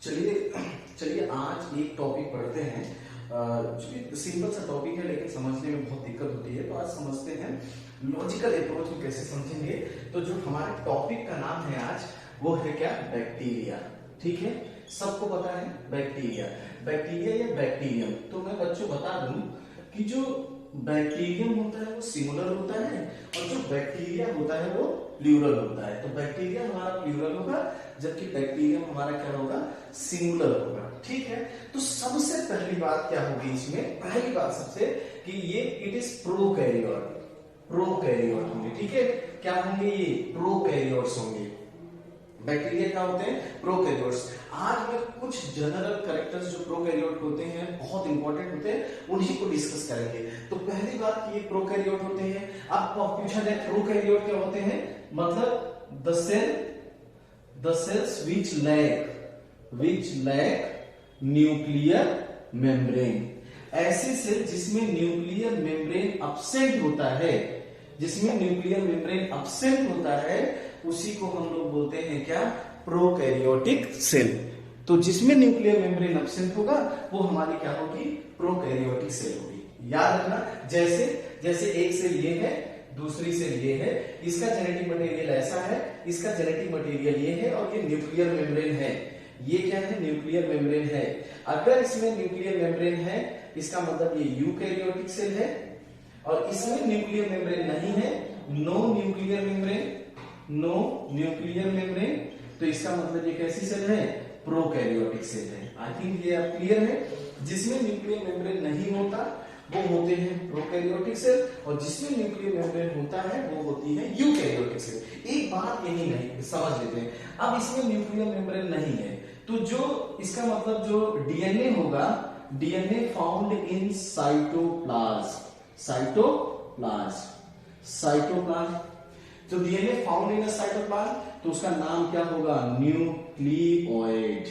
चलिए चलिए आज एक टॉपिक पढ़ते हैं जो सिंपल सा टॉपिक है लेकिन समझने में बहुत दिक्कत होती है। तो आज समझते हैं लॉजिकल अप्रोच में कैसे समझेंगे। तो जो हमारे टॉपिक का नाम है आज वो है क्या, बैक्टीरिया। ठीक है, सबको पता है बैक्टीरिया, बैक्टीरिया या बैक्टीरियम। तो मैं बच्चों बता दूं कि जो बैक्टीरियम होता है वो सिंगुलर होता है और जो बैक्टीरिया होता है वो प्लूरल होता है। तो बैक्टीरिया हमारा प्लूरल होगा जबकि बैक्टीरियम हमारा क्या होगा, सिंगुलर होगा। ठीक है, तो सबसे पहली बात क्या होगी इसमें, पहली बात सबसे कि ये इट इज प्रोकैरियोट, प्रोकैरियोट होंगे। ठीक है, क्या होंगे ये, प्रोकैरियोट्स होंगे। बैक्टीरिया क्या होते हैं, प्रोकैरियोट्स। आज मैं कुछ जनरल कैरेक्टर्स जो प्रोकैरियोट होते हैं बहुत इंपॉर्टेंट होते हैं उन्हीं को डिस्कस करेंगे। तो पहली बात कि ये प्रोकैरियोट होते हैं। अब पूछा जाए प्रोकैरियोट क्या होते हैं, मतलब the cells which lack nuclear membrane. ऐसे सेल जिसमें न्यूक्लियर मेम्ब्रेन अब्सेंट होता है, जिसमें न्यूक्लियर मेम्ब्रेन अब्सेंट होता है उसी को हम लोग बोलते हैं क्या, प्रोकैरियोटिक सेल। तो जिसमें न्यूक्लियर मेम्ब्रेन अब्सेंट होगा वो हमारी क्या होगी, प्रोकैरियोटिक सेल होगी। याद रखना, जैसे जैसे एक सेल ये है, दूसरी सेल ये है, इसका जेनेटिक मटेरियल ऐसा है, इसका जेनेटिक मटेरियल ये है और ये न्यूक्लियर मेम्ब्रेन है। ये क्या है, न्यूक्लियर मेम्ब्रेन है। अगर इसमें न्यूक्लियर मेम्ब्रेन है इसका मतलब ये यूकैरियोटिक सेल है, और इसमें न्यूक्लियर मेम्ब्रेन नहीं है, no nuclear membrane, no nuclear membrane, तो इसका मतलब ये कैसी सेल है, प्रोकैरियोटिक सेल है। आई थिंक ये अब क्लियर है। जिसमें न्यूक्लियर मेम्ब्रेन नहीं होता वो होते हैं प्रोकैरियोटिक सेल, और जिसमें न्यूक्लियर मेम्ब्रेन होता है वो होती है यूकैरियोटिक सेल। एक बात यही नहीं समझ लेते हैं, अब इसमें न्यूक्लियर मेम्ब्रेन नहीं है तो जो इसका मतलब जो डीएनए होगा, DNA found in cytoplasm, cytoplasm. तो डीएनए फाउंड इन साइटोप्लाज्म तो उसका नाम क्या होगा, न्यूक्लियोइड।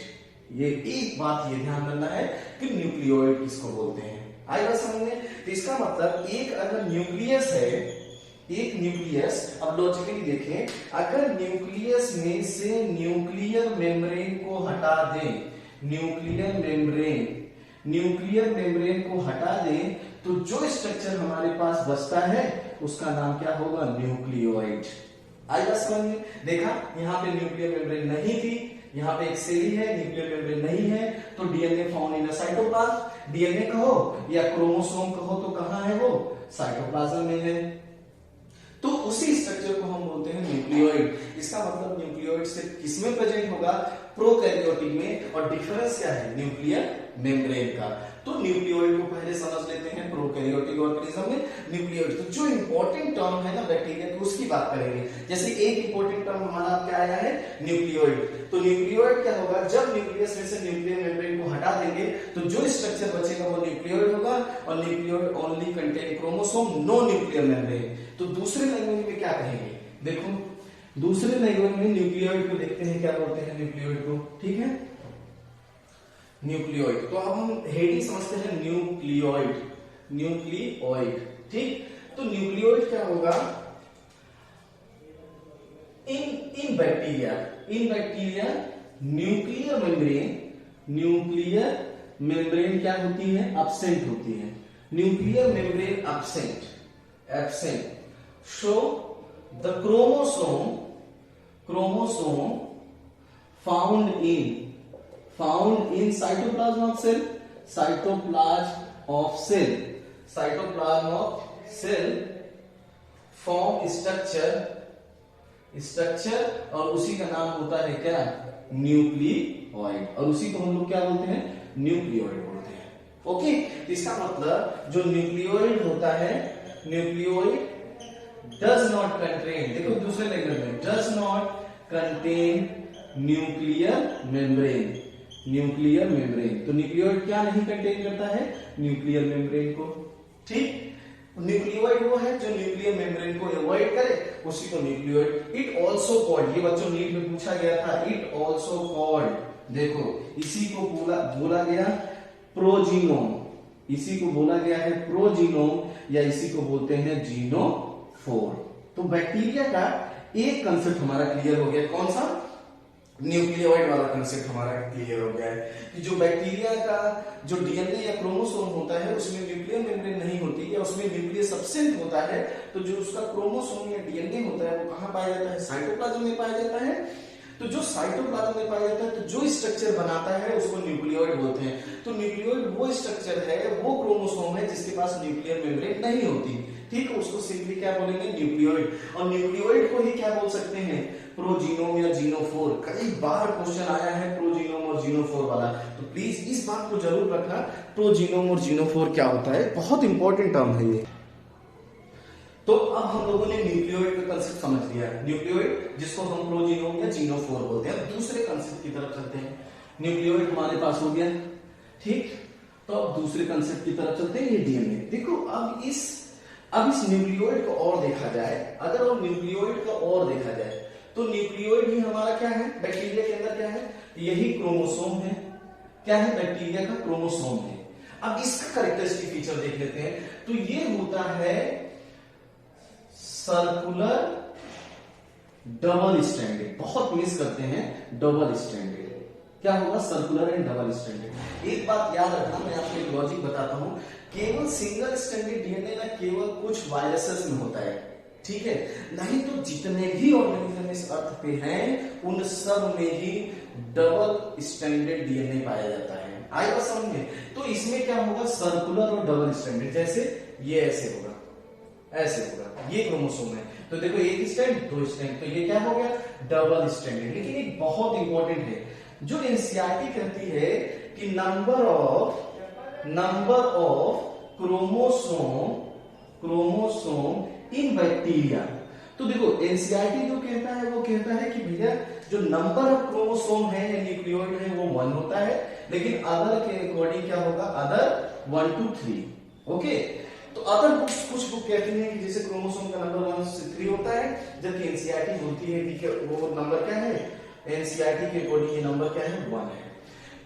ये एक बात ये ध्यान रखना है कि न्यूक्लियोइड किसको बोलते हैं, आएगा समझ में। तो इसका मतलब एक अगर न्यूक्लियस है, एक न्यूक्लियस, अब लॉजिकली देखें, अगर न्यूक्लियस में से न्यूक्लियर मेम्ब्रेन को हटा दें, न्यूक्लियर मेम्ब्रेन को हटा दें तो जो स्ट्रक्चर हमारे पास बचता है उसका नाम क्या होगा, न्यूक्लियोइड। आएगा समझ में। देखा, यहाँ पे न्यूक्लियर मेम्ब्रेन नहीं थी, यहाँ पे एक सेल ही है, न्यूक्लियर मेम्ब्रेन नहीं है, तो DNA found in cytoplasm. DNA कहो या क्रोमोसोम कहो तो कहां है वो, साइटोप्लाज्म में है। तो उसी स्ट्रक्चर को हम बोलते हैं न्यूक्लियोइड। इसका मतलब न्यूक्लियोइड से किसमें प्रेजेंट होगा, प्रोकैरियोटिक में, और डिफरेंस क्या है, न्यूक्लियर मेम्ब्रेन का। तो न्यूक्लियोइड को पहले समझ लेते हैं, प्रोकैरियोटिक ऑर्गेनिज्म में न्यूक्लियोइड। तो जो इंपॉर्टेंट टर्म है ना बैक्टीरिया की उसकी बात करेंगे। जैसे एक इंपॉर्टेंट टर्म हमारा क्या आया है, न्यूक्लियोइड। तो न्यूक्लियोइड क्या होगा, जब न्यूक्लियस में से न्यूक्लियर मेम्ब्रेन को हटा देंगे तो जो स्ट्रक्चर बचेगा वो न्यूक्लियोइड होगा, और nucleoid only contain chromosome, no nuclear membrane. तो दूसरे लैंग्वेज में क्या कहेंगे, देखो दूसरे लैंग्वेज में न्यूक्लियोइड को देखते हैं क्या बोलते हैं न्यूक्लियोइड को। ठीक है, न्यूक्लियोइड। तो अब हम हेडिंग समझते हैं, न्यूक्लियोइड, न्यूक्लियोइड। ठीक, तो न्यूक्लियोइड क्या होगा, इन बैक्टीरिया न्यूक्लियर मेम्ब्रेन क्या होती है, अब्सेंट होती है। Nuclear membrane absent so the chromosome found in cytoplasm of cell form structure और उसी का नाम होता है क्या, न्यूक्लियोइड, और उसी को हम लोग क्या बोलते हैं, न्यूक्लियोइड बोलते हैं। ओके, तो इसका मतलब जो न्यूक्लियोइड होता है, न्यूक्लियोइड डज नॉट कंटेन, देखो दूसरे लैंग्वेज में, does not contain nuclear membrane. तो न्यूक्लियोइड क्या नहीं कंटेन करता है, न्यूक्लियर मेम्ब्रेन को। ठीक, न्यूक्लियोइड वो है जो न्यूक्लियर मेम्ब्रेन को अवॉइड करे, उसी को न्यूक्लियोइड। इट ऑल्सो कॉल्ड, ये बच्चों नीट में पूछा गया था, इट ऑल्सो कॉल्ड, देखो इसी को बोला गया प्रोजीनोम, इसी को बोला गया है प्रोजीनोम, या इसी को बोलते हैं जीनोफोर। तो बैक्टीरिया का एक कंसेप्ट हमारा क्लियर हो गया, कौन सा, न्यूक्लियोइड वाला कंसेप्ट हमारा क्लियर हो गया है कि जो बैक्टीरिया का जो डीएनए या क्रोमोसोम होता है उसमें न्यूक्लियर मेम्ब्रेन नहीं होती या उसमें न्यूक्लियर सब्सटेंस होता है, तो जो उसका क्रोमोसोम या डीएनए होता है वो कहाँ पाया जाता है? साइटोप्लाज्म में पाया जाता है। तो जो साइटोप्लाज्म में पाया जाता है तो जो स्ट्रक्चर बनाता है उसको न्यूक्लियोइड बोलते हैं। तो न्यूक्लियोइड वो स्ट्रक्चर है, वो क्रोमोसोम है जिसके पास न्यूक्लियर मेम्ब्रेन नहीं होती, ठीक है, उसको सिंपली क्या बोलेंगे? न्यूक्लियोइड। और न्यूक्लियोइड को ही क्या बोल सकते हैं? प्रोजीनोम या जीनोफोर। कई बार क्वेश्चन आया है प्रोजीनोम और जीनोफोर वाला, तो प्लीज इस बात को जरूर रखना, प्रोजीनोम और जीनोफोर क्या होता है, बहुत इंपॉर्टेंट टर्म है ये। तो अब हम लोगों ने न्यूक्लियोइड का कंसेप्ट समझ लिया है, न्यूक्लियोइड जिसको हम प्रोजीनोम या जीनोफोर बोलते हैं। दूसरे कंसेप्ट की तरफ चलते हैं। न्यूक्लियोइड हमारे पास हो गया, ठीक, तो अब दूसरे कंसेप्ट की तरफ चलते हैं, ये डीएनए। देखो अब इस न्यूक्लियोइड को और देखा जाए, अगर और न्यूक्लियोइड को और देखा जाए तो न्यूक्लियोइड ही हमारा क्या है? बैक्टीरिया के अंदर क्या है? यही क्रोमोसोम है। क्या है? बैक्टीरिया का क्रोमोसोम है। अब इसका कैरेक्टरिस्टिक फीचर देख लेते हैं। तो ये होता है सर्कुलर डबल स्टैंडर्ड। बहुत मिस करते हैं डबल स्टैंडर्ड। क्या होगा? Circular and double standard. एक बात याद रखना, मैं आपको एक लॉजिक बताता हूं, केवल सिंगल स्टैंडर्ड डीएनए ना केवल कुछ वायरसेस में होता है, ठीक है, नहीं तो जितने भी ऑर्गेनिज्म इस अर्थ पे हैं उन सब में ही डबल स्टैंडर्ड डीएनए पाया जाता है। आई बात समझ में? तो इसमें क्या होगा? सर्कुलर और डबल स्टैंडर्ड। जैसे ये ऐसे होगा, ऐसे होगा, ये क्रोमोसोम है, तो देखो एक स्टैंड, दो स्टैंड, तो ये क्या हो गया? Double standard. लेकिन एक बहुत इंपॉर्टेंट है जो एनसीईआरटी कहती है कि number of chromosome in bacteria. तो देखो एनसीईआरटी जो कहता है वो कहता है कि भैया जो नंबर ऑफ क्रोमोसोम है या न्यूक्लियोइड है वो 1 होता है, लेकिन अदर के अकॉर्डिंग क्या होगा? Other 1 to 3। ओके, तो अदर बुक्स कुछ बुक कहती हैं कि जैसे क्रोमोसोम का नंबर 1 से 3 होता है, जबकि एनसीईआरटी बोलती है कि वो नंबर क्या है? एनसीईआरटी के अकॉर्डिंग ये नंबर क्या है? 1 है।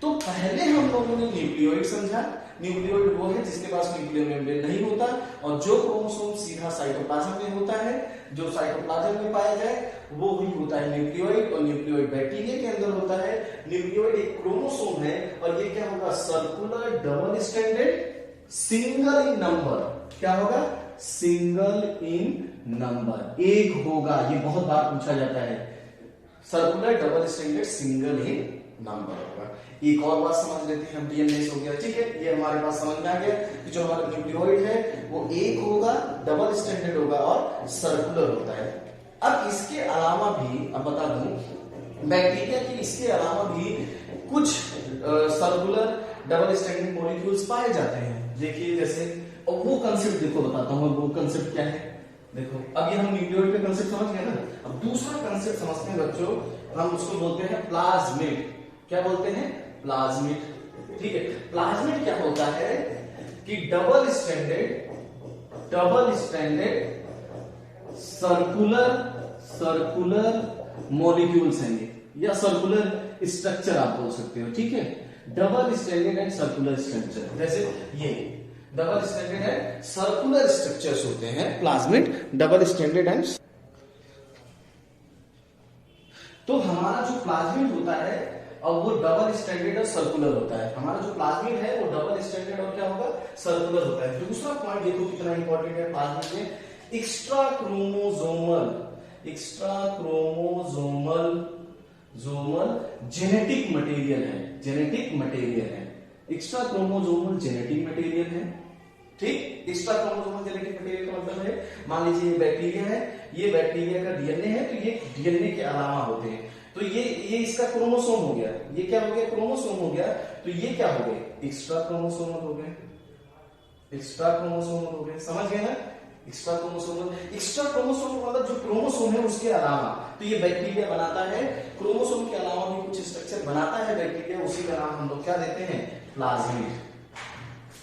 तो पहले हम लोगों ने न्यूक्लियोइड समझा। न्यूक्लियोइड वो है जिसके पास न्यूक्लियर मेम्ब्रेन नहीं होता और जो क्रोमोसोम सीधा साइटोप्लाज्म में होता है, जो साइटोप्लाज्म में पाया जाए वो ही होता है न्यूक्लियोइड। और न्यूक्लियोइड बैक्टीरिया के अंदर होता है। न्यूक्लियोइड एक क्रोमोसोम है और ये क्या होगा? सर्कुलर डबल स्टैंडर्ड सिंगल इन नंबर। क्या होगा? सिंगल इन नंबर, एक होगा। ये बहुत बार पूछा जाता है, सर्कुलर डबल स्टैंडर्ड सिंगल इन नंबर होगा। एक और बात समझ लेते हैं हम, डीएनए हो गया, ठीक है, ये हमारे पास समझ में आ गया कि जो हमारा न्यूक्लियोइड है वो एक होगा, डबल स्टैंडर्ड होगा और सर्कुलर होता है। अब इसके अलावा भी, अब बता दूं, बैक्टीरिया की इसके अलावा भी कुछ सर्कुलर डबल स्टैंडर्ड मॉलिक्यूल्स पाए जाते हैं। देखिए जैसे, और वो कंसेप्ट देखो बताता हूं, वो कंसेप्ट क्या है। देखो अब ये हम न्यूक्लियोइड का कंसेप्ट समझ गए ना। अब दूसरा कंसेप्ट समझते हैं बच्चों, हम उसको बोलते हैं प्लाज्मिड। क्या बोलते हैं? प्लाज्मिड, ठीक है। प्लाज्मिड क्या होता है कि डबल स्टैंडर्ड सर्कुलर मॉलिक्यूल्स हैं ये, या सर्कुलर स्ट्रक्चर आप बोल सकते हो, ठीक है। Double standard and circular structure, जैसे ये डबल स्टैंडर्ड है, सर्कुलर स्ट्रक्चर्स होते हैं प्लाज्मिड, डबल स्टैंडर्ड एंड। तो हमारा जो प्लाज्मिड होता है और वो डबल स्टैंडर्ड और सर्कुलर होता है। हमारा जो प्लाज्मिड है वो डबल स्टैंडर्ड और क्या होगा? सर्कुलर होता है। दूसरा पॉइंट देखो कितना इंपॉर्टेंट है प्लाज्मिड में, एक्स्ट्रा क्रोमोसोमल जेनेटिक मटेरियल है। एक्स्ट्रा क्रोमोसोमल जेनेटिक मटेरियल है, ठीक। एक्स्ट्रा क्रोमोसोमल जेनेटिक मटेरियल का मतलब है, मान लीजिए ये बैक्टीरिया है, ये बैक्टीरिया का डीएनए है, तो ये डीएनए के अलावा होते हैं। तो ये इसका क्रोमोसोम हो गया, ये क्या हो गया? क्रोमोसोम हो गया। तो ये क्या हो गए? एक्स्ट्रा क्रोमोसोमल हो गए, समझ गए ना? एक्स्ट्रा क्रोमोसोमल मतलब जो क्रोमोसोम है उसके अलावा। तो ये बैक्टीरिया बनाता है, क्रोमोसोम के अलावा भी कुछ स्ट्रक्चर बनाता है बैक्टीरिया, उसी का नाम हम लोग क्या देते हैं? प्लाज्मिड,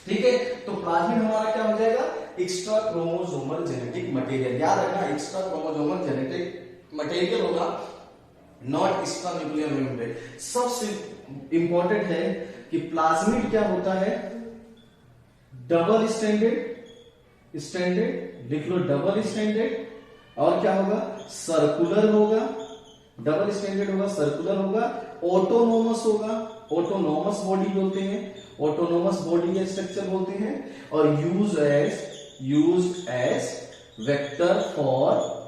ठीक है। तो प्लाज्मिड हमारा क्या हो जाएगा? Extra chromosomal genetic material. याद रखना, एक्स्ट्रा क्रोमोसोमल जेनेटिक मटेरियल होगा, नॉट एक्स्ट्रा न्यूक्लियर मेम्ब्रेन। सबसे इंपॉर्टेंट है कि प्लाज्मिड क्या होता है? डबल स्टैंडर्ड, लिख लो डबल स्टैंडर्ड, और क्या होगा? सर्कुलर होगा, डबल स्टैंडर्ड होगा, सर्कुलर होगा, ऑटोनोमस होगा, ऑटोनोमस बॉडी बोलते हैं, ऑटोनोमस बॉडी या स्ट्रक्चर बोलते हैं, और use as vector for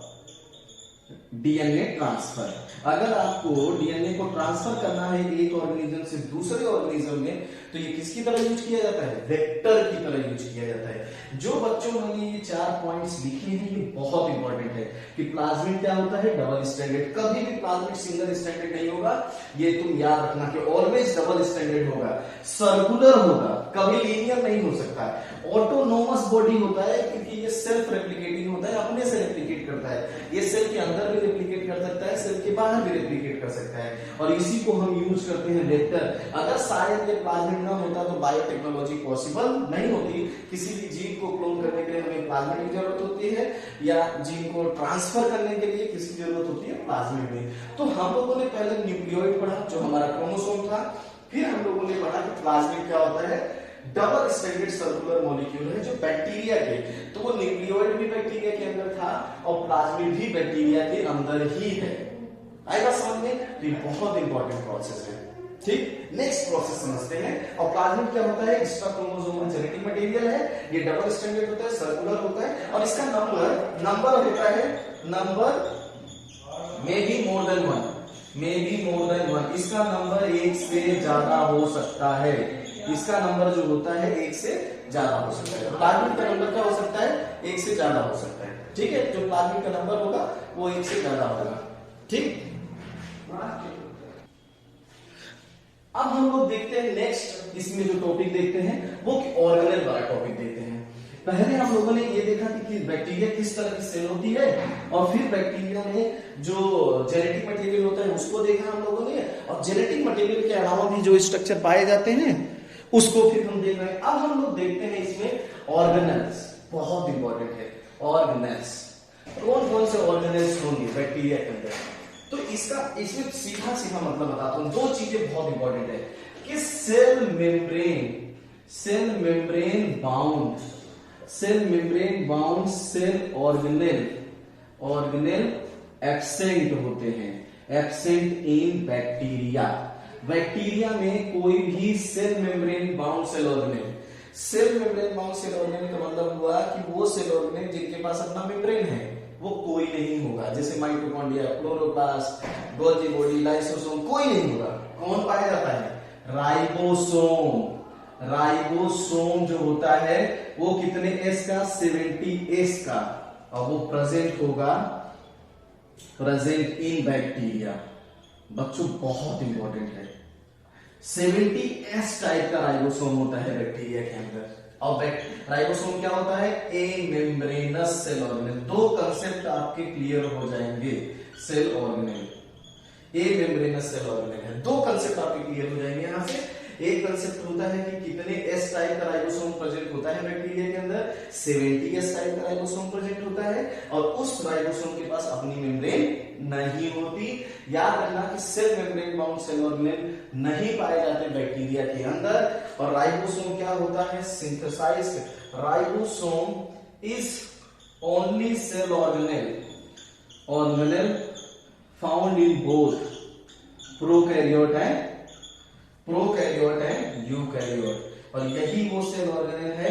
DNA transfer. अगर आपको डीएनए को ट्रांसफर करना है एक ऑर्गेनिज्म से दूसरे ऑर्गेनिज्म में, तो ये किसकी तरह यूज किया जाता है? वेक्टर की तरह यूज किया जाता है। जो बच्चों ने ये 4 पॉइंट्स लिखे हैं ये बहुत इंपॉर्टेंट है कि प्लाज्मिड क्या होता है? Double standard. कभी भी प्लाज्मिड सिंगल स्टैंडर्ड नहीं होगा, ये तुम याद रखना कि ऑलवेज डबल स्टैंडर्ड होगा, सर्कुलर होगा, कभी लीनियर नहीं हो सकता। ऑटोनोमस बॉडी होता है क्योंकि ये सेल्फ रेप्लिकेटिंग होता है, अपने से रेप्लिकेट करता है, ये सेल के अंदर भी रेप्लिकेट कर सकता है, सेल के बाहर भी रेप्लिकेट कर सकता है, और इसी को हम यूज करते हैं वेक्टर। अगर शायद ये प्लाज्मिड ना होता तो बायोटेक्नोलॉजी पॉसिबल नहीं होती। किसी भी जीन को क्लोन करने के लिए हमें प्लाज्मिड की जरूरत होती है, या जीन को ट्रांसफर करने के लिए किसकी जरूरत होती है? प्लाज्मिड में। तो हम लोगों ने पहले न्यूक्लियोइड पढ़ा जो हमारा क्रोमोसोम था, फिर हम लोगों ने पढ़ा कि प्लाज्मिड क्या होता है? डबल स्टैंडर्ड सर्कुलर मॉलिक्यूल है जो बैक्टीरिया के, तो वो न्यूक्लियोइड भी बैक्टीरिया के अंदर था और प्लाज्मिड भी बैक्टीरिया के अंदर ही है। आएगा समझ में? तो ये बहुत इंपॉर्टेंट प्रोसेस है। ठीक, नेक्स्ट प्रोसेस समझते हैं। और प्लाज्मिड क्या होता है? एक्स्ट्रा क्रोमोसोमल जेनेटिक मटेरियल है, ये डबल स्टैंडर्ड होता है, सर्कुलर होता है, और इसका नंबर होता है, नंबर में भी मोर देन वन, इसका नंबर 1 से ज्यादा हो सकता है, इसका नंबर जो होता है 1 से ज्यादा हो सकता है। प्लाज्मिड का नंबर क्या हो सकता है? 1 से ज्यादा हो सकता है। ठीक है, जो प्लाज्मिड का नंबर होगा वो 1 से ज्यादा होगा। ठीक, अब हम लोग देखते हैं नेक्स्ट, इसमें जो टॉपिक देखते हैं वो ऑर्गेनेल वाला टॉपिक देखते हैं। पहले हम लोगों ने ये देखा कि बैक्टीरिया किस तरह की सेल होती है, और फिर बैक्टीरिया में जो जेनेटिक मटेरियल होता है उसको देखा हम लोगों ने, और जेनेटिक मटेरियल के अलावा भी जो स्ट्रक्चर पाए जाते हैं उसको फिर हम देख रहे हैं। अब हम लोग देखते हैं इसमें ऑर्गेनेल्स, बहुत इंपॉर्टेंट है ऑर्गेनेल्स। कौन कौन से ऑर्गेनेल्स होंगे बैक्टीरिया के अंदर? तो इसमें सीधा मतलब बताता हूं। 2 चीजें बहुत इंपॉर्टेंट है कि cell membrane bound cell organelle absent होते हैं, एब्सेंट इन बैक्टीरिया में कोई भी cell membrane bound cell organelle का मतलब हुआ कि वो सेल ऑर्गेनेल जिनके पास अपना मेम्ब्रेन है वो कोई नहीं होगा। जैसे mitochondria, chloroplast, Golgi body, lysosome, कोई नहीं होगा। कौन पाया जाता है? राइबोसोम जो होता है वो कितने एस का? 70 एस का, और वो प्रेजेंट इन बैक्टीरिया। बच्चों बहुत इंपॉर्टेंट है, 70 एस टाइप का राइबोसोम होता है बैक्टीरिया के अंदर। और राइबोसोम क्या होता है? ए मेम्ब्रेनस सेल ऑर्गेनेल। 2 कंसेप्ट आपके क्लियर हो जाएंगे। सेल ऑर्गेनेल, ए मेम्ब्रेनस सेल ऑर्गेनेल है, 2 कंसेप्ट आपके क्लियर हो जाएंगे यहां से। एक कंसेप्ट होता है कि कितने एस टाइप का राइबोसोम प्रेजेंट होता है बैक्टीरिया के अंदर, 70 एस टाइप का राइबोसोम प्रेजेंट होता है, और उस राइबोसोम के पास अपनी मेम्ब्रेन नहीं होती। याद रखना कि cell membrane bound cell organelle नहीं पाए जाते बैक्टीरिया के अंदर। और राइबोसोम क्या होता है? Synthesized ribosome is only cell organelle found in both prokaryote and eukaryote, और यही वो सेल ऑर्गेनेल है